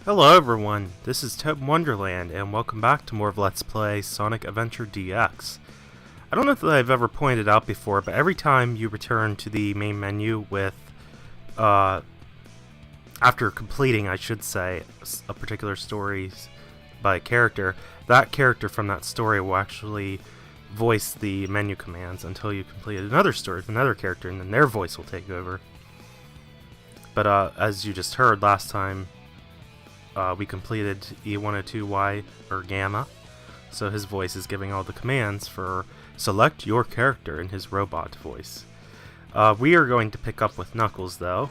Hello everyone, this is ToadinWonderland, and welcome back to more of Let's Play Sonic Adventure DX. I don't know if I've ever pointed out before, but every time you return to the main menu with, after completing, I should say, a particular story by a character, that character from that story will actually voice the menu commands until you complete another story with another character, and then their voice will take over. But as you just heard last time, we completed E102Y, or Gamma, so his voice is giving all the commands for select your character in his robot voice. We are going to pick up with Knuckles, though.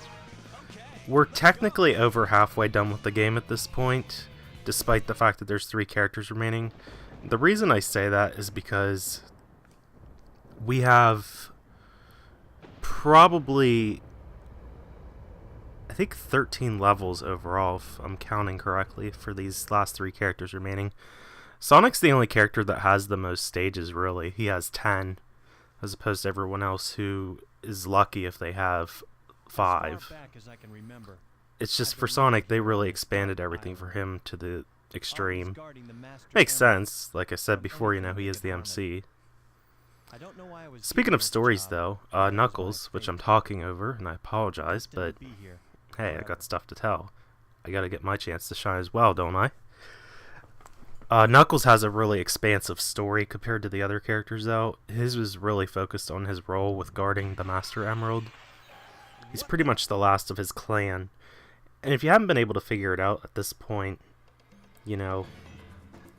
We're technically over halfway done with the game at this point, despite the fact that there's 3 characters remaining. The reason I say that is because we have probably, I think, 13 levels overall, if I'm counting correctly, for these last 3 characters remaining. Sonic's the only character that has the most stages, really. He has 10, as opposed to everyone else who is lucky if they have 5. It's just, for Sonic, they really expanded everything for him to the extreme. Makes sense. Like I said before, you know, he is the MC. Speaking of stories, though, Knuckles, which I'm talking over, and I apologize, but hey, I got stuff to tell. I gotta get my chance to shine as well, don't I? Knuckles has a really expansive story compared to the other characters, though. His was really focused on his role with guarding the Master Emerald. He's pretty much the last of his clan. And if you haven't been able to figure it out at this point, you know,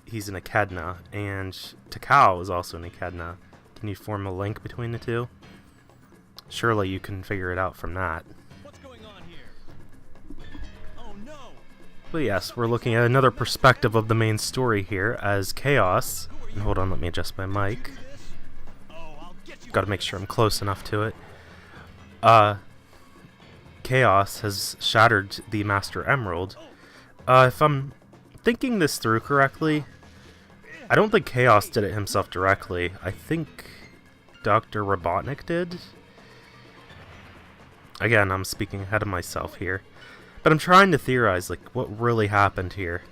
he's an echidna, and Takao is also an echidna. Can you form a link between the two? Surely you can figure it out from that. But yes, we're looking at another perspective of the main story here as Chaos, and hold on, let me adjust my mic. Gotta make sure I'm close enough to it. Chaos has shattered the Master Emerald. If I'm thinking this through correctly, I don't think Chaos did it himself directly. I think Dr. Robotnik did. Again, I'm speaking ahead of myself here. But I'm trying to theorize, like, what really happened here.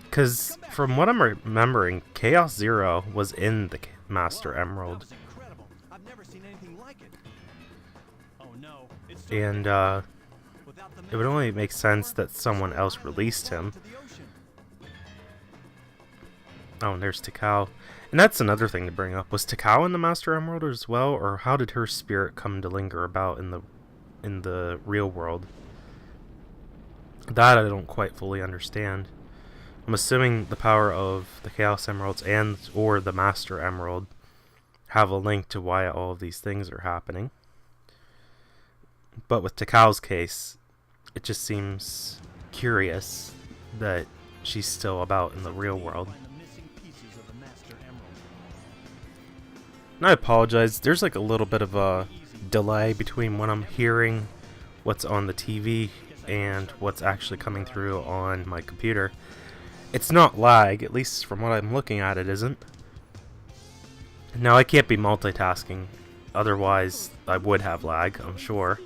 Because, from what I'm remembering, Chaos Zero was in the Master Emerald. And, it would only make sense that someone else released him. Oh, and there's Takao. And that's another thing to bring up. Was Takao in the Master Emerald as well, or how did her spirit come to linger about in the real world? That I don't quite fully understand. I'm assuming the power of the Chaos Emeralds and or the Master Emerald have a link to why all of these things are happening. But with Takao's case, it just seems curious that she's still about in the real world. And I apologize, there's like a little bit of a delay between when I'm hearing what's on the TV and what's actually coming through on my computer. It's not lag, at least from what I'm looking at it isn't. Now I can't be multitasking, otherwise I would have lag, I'm sure.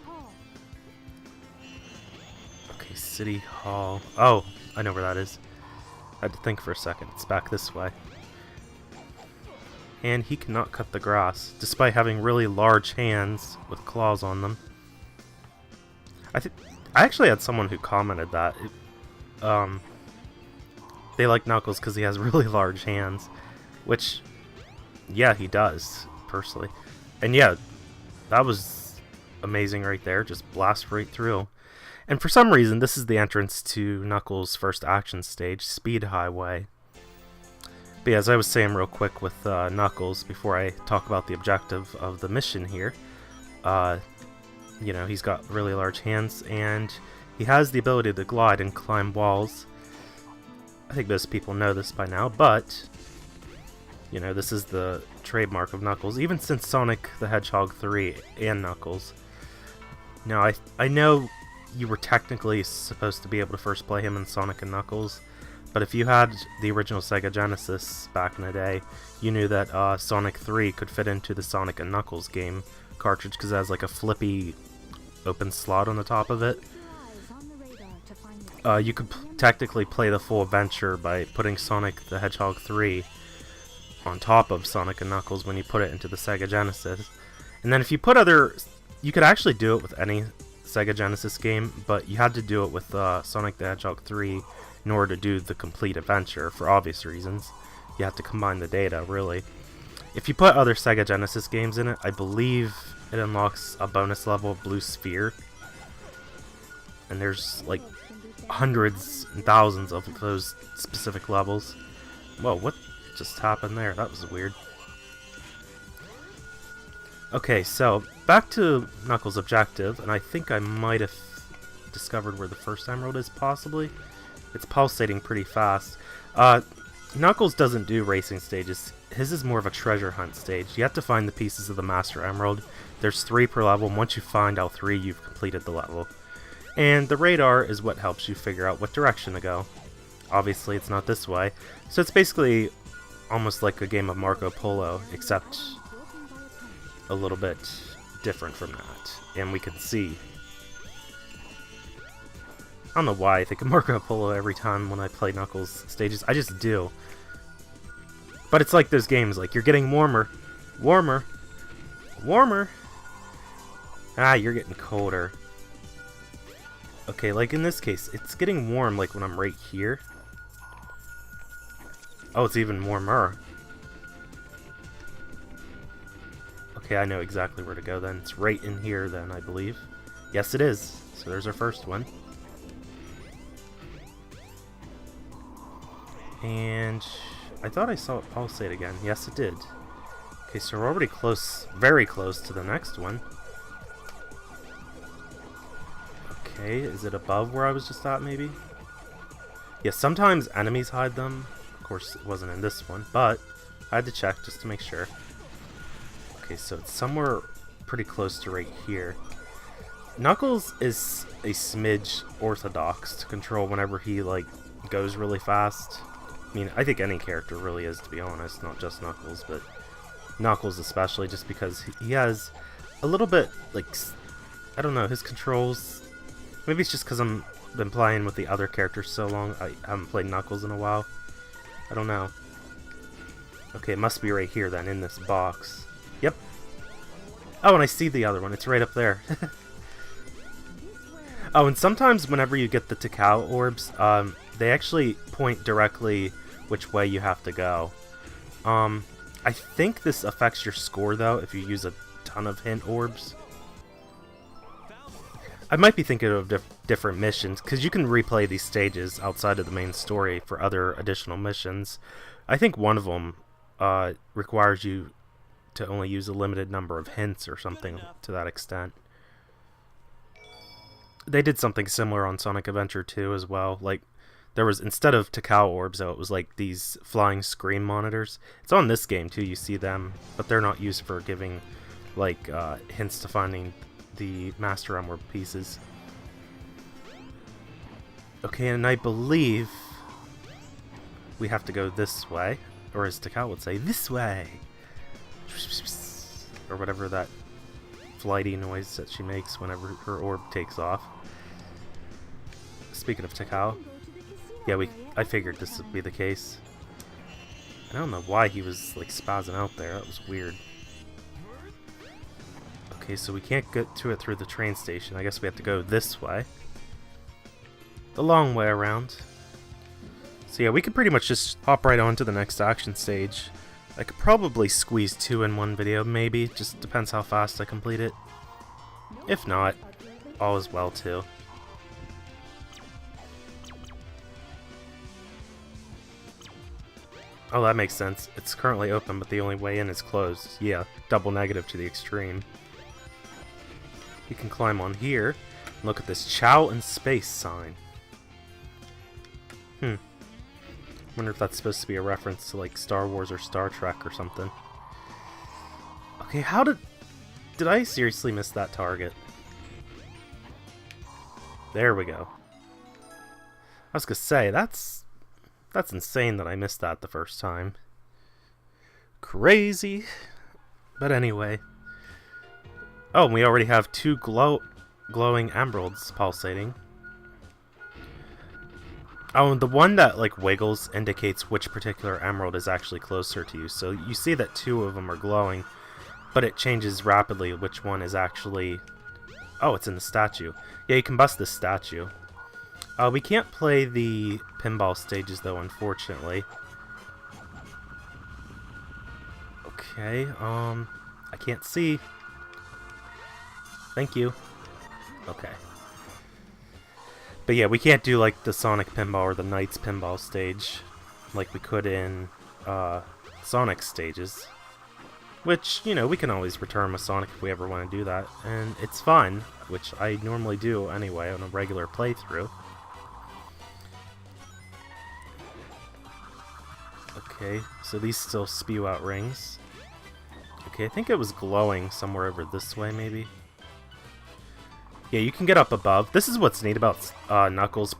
Okay, City Hall. Oh, I know where that is. I had to think for a second. It's back this way. And he cannot cut the grass, despite having really large hands with claws on them. I actually had someone who commented that they like Knuckles because he has really large hands, which, yeah, he does, personally. And yeah, that was amazing right there, just blast right through. And for some reason, this is the entrance to Knuckles' first action stage, Speed Highway. But yeah, as I was saying real quick with Knuckles, before I talk about the objective of the mission here, you know, he's got really large hands, and he has the ability to glide and climb walls. I think most people know this by now, but, you know, this is the trademark of Knuckles, even since Sonic the Hedgehog 3 and Knuckles. Now, I know you were technically supposed to be able to first play him in Sonic and Knuckles, but if you had the original Sega Genesis back in the day, you knew that Sonic 3 could fit into the Sonic and Knuckles game cartridge because it has like a flippy open slot on the top of it. you could technically play the full adventure by putting Sonic the Hedgehog 3 on top of Sonic and Knuckles when you put it into the Sega Genesis. And then if you put you could actually do it with any Sega Genesis game, but you had to do it with Sonic the Hedgehog 3 in order to do the complete adventure, for obvious reasons. You have to combine the data, really. If you put other Sega Genesis games in it, I believe it unlocks a bonus level of Blue Sphere. And there's like hundreds and thousands of those specific levels. Whoa, what just happened there? That was weird. Okay, so back to Knuckles' objective, and I think I might have discovered where the first emerald is, possibly. It's pulsating pretty fast. Knuckles doesn't do racing stages. His is more of a treasure hunt stage. You have to find the pieces of the Master Emerald. There's 3 per level, and once you find all 3, you've completed the level. And the radar is what helps you figure out what direction to go. Obviously, it's not this way. So it's basically almost like a game of Marco Polo, except a little bit different from that. And we can see. I don't know why I think of Marco Polo every time when I play Knuckles stages. I just do. But it's like those games, like you're getting warmer. Warmer. Warmer. Ah, you're getting colder. Okay, like in this case, it's getting warm like when I'm right here. Oh, it's even warmer. Okay, I know exactly where to go then. It's right in here then, I believe. Yes, it is. So there's our first one. And I thought I saw it pulsate again. Yes, it did. Okay, so we're already close, very close to the next one. Okay, is it above where I was just at, maybe? Yeah, sometimes enemies hide them. Of course, it wasn't in this one, but I had to check just to make sure. Okay, so it's somewhere pretty close to right here. Knuckles is a smidge orthodox to control whenever he, like, goes really fast. I mean, I think any character really is, to be honest, not just Knuckles, but Knuckles especially, just because he has a little bit, like, I don't know, his controls. Maybe it's just because I've been playing with the other characters so long. I haven't played Knuckles in a while. I don't know. Okay, it must be right here then, in this box. Yep. Oh, and I see the other one. It's right up there. Oh, and sometimes whenever you get the Takao orbs, they actually point directly which way you have to go. I think this affects your score, though, if you use a ton of hint orbs. I might be thinking of different missions, because you can replay these stages outside of the main story for other additional missions. I think one of them requires you to only use a limited number of hints or something to that extent. They did something similar on Sonic Adventure 2 as well. Like, there was, instead of Takao orbs, though, it was like these flying screen monitors. It's on this game, too, you see them, but they're not used for giving, like, hints to finding the Master Emerald pieces. Okay, and I believe we have to go this way, or as Takao would say, this way! Or whatever that flighty noise that she makes whenever her orb takes off. Speaking of Takao, yeah, I figured this would be the case. I don't know why he was like spazzing out there, that was weird. Okay, so we can't get to it through the train station. I guess we have to go this way. The long way around. So yeah, we could pretty much just hop right on to the next action stage. I could probably squeeze 2 in one video, maybe. Just depends how fast I complete it. If not, all is well too. Oh, that makes sense. It's currently open, but the only way in is closed. Yeah, double negative to the extreme. You can climb on here and look at this Chow in Space sign. Wonder if that's supposed to be a reference to like Star Wars or Star Trek or something. Okay, how did I seriously miss that target? There we go. I was gonna say, that's insane that I missed that the first time. Crazy. But anyway. Oh, and we already have 2 glowing emeralds pulsating. Oh, and the one that like wiggles indicates which particular emerald is actually closer to you. So you see that 2 of them are glowing, but it changes rapidly which one is actually... Oh, it's in the statue. Yeah, you can bust this statue. We can't play the pinball stages though, unfortunately. Okay, I can't see. Thank you. Okay. But yeah, we can't do like the Sonic pinball or the Knights pinball stage like we could in Sonic stages. Which, you know, we can always return with Sonic if we ever want to do that. And it's fun, which I normally do anyway on a regular playthrough. Okay, so these still spew out rings. Okay, I think it was glowing somewhere over this way, maybe. Yeah, you can get up above. This is what's neat about Knuckles'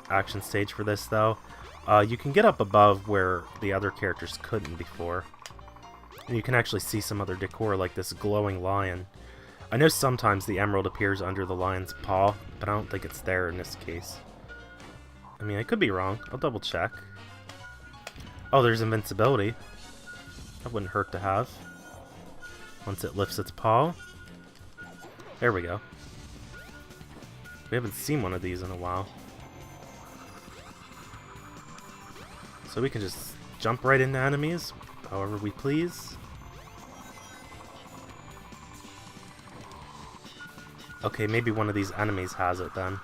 action stage for this, though. You can get up above where the other characters couldn't before. And you can actually see some other decor, like this glowing lion. I know sometimes the emerald appears under the lion's paw, but I don't think it's there in this case. I mean, I could be wrong. I'll double check. Oh, there's invincibility. That wouldn't hurt to have. Once it lifts its paw. There we go. We haven't seen one of these in a while. So we can just jump right into enemies, however we please. Okay, maybe one of these enemies has it then.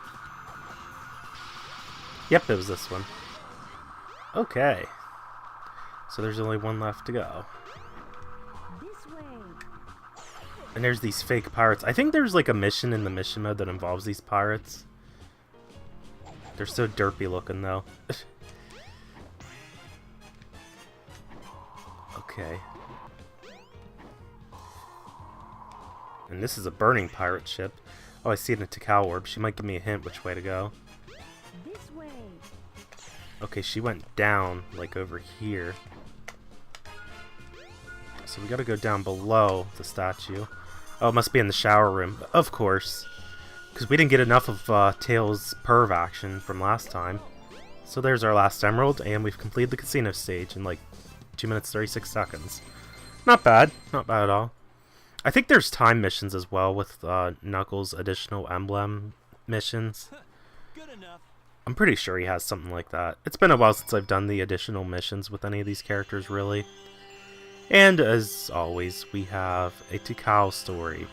Yep, it was this one. Okay. So there's only one left to go. And there's these fake pirates. I think there's like a mission in the mission mode that involves these pirates. They're so derpy looking though. Okay. And this is a burning pirate ship. Oh, I see it in a Tikal orb. She might give me a hint which way to go. This way. Okay, she went down, like over here. So we gotta go down below the statue. Oh, it must be in the shower room. Of course. Because we didn't get enough of Tails' perv action from last time. So there's our last emerald, and we've completed the casino stage in like 2 minutes 36 seconds. Not bad. Not bad at all. I think there's time missions as well with Knuckles' additional emblem missions. Good enough. I'm pretty sure he has something like that. It's been a while since I've done the additional missions with any of these characters, really. And as always, we have a Tikal story.